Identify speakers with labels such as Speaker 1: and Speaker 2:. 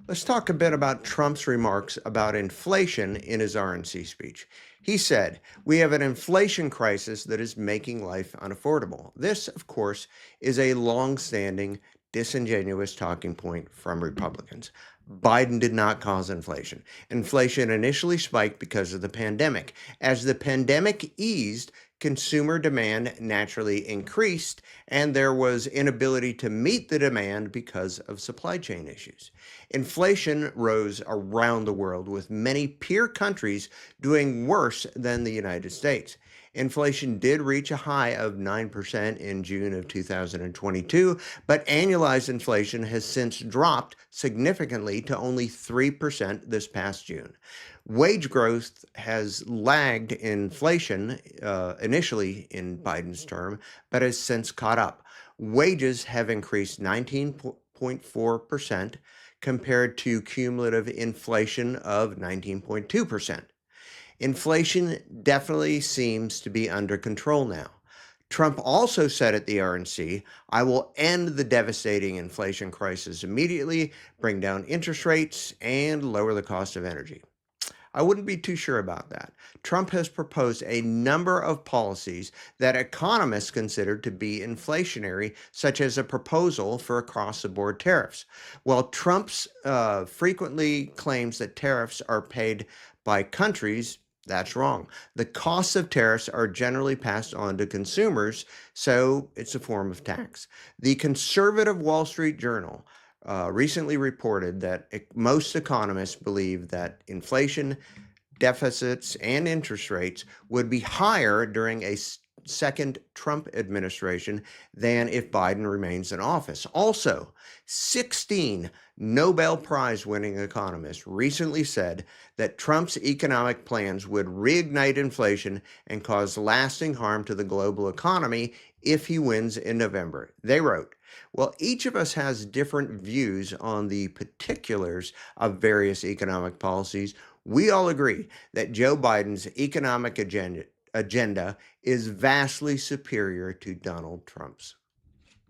Speaker 1: Let's talk a bit about Trump's remarks about inflation in his RNC speech. He said, "We have an inflation crisis that is making life unaffordable." This, of course, is a long-standing, disingenuous talking point from Republicans. Biden did not cause inflation. Inflation initially spiked because of the pandemic. As the pandemic eased, consumer demand naturally increased, and there was inability to meet the demand because of supply chain issues. Inflation rose around the world, with many peer countries doing worse than the United States. Inflation did reach a high of 9% in June of 2022, but annualized inflation has since dropped significantly to only 3% this past June. Wage growth has lagged inflation initially in Biden's term, but has since caught up. Wages have increased 19.4% compared to cumulative inflation of 19.2%. Inflation definitely seems to be under control now. Trump also said at the RNC, "I will end the devastating inflation crisis immediately, bring down interest rates, and lower the cost of energy." I wouldn't be too sure about that. Trump has proposed a number of policies that economists consider to be inflationary, such as a proposal for across the board tariffs. While Trump's frequently claims that tariffs are paid by countries, that's wrong. The costs of tariffs are generally passed on to consumers, so it's a form of tax. The conservative Wall Street Journal recently reported that most economists believe that inflation, deficits, and interest rates would be higher during a second Trump administration than if Biden remains in office. Also, 16 Nobel Prize winning economists recently said that Trump's economic plans would reignite inflation and cause lasting harm to the global economy if he wins in November. They wrote, "Well, each of us has different views on the particulars of various economic policies. We all agree that Joe Biden's economic agenda is vastly superior to Donald Trump's."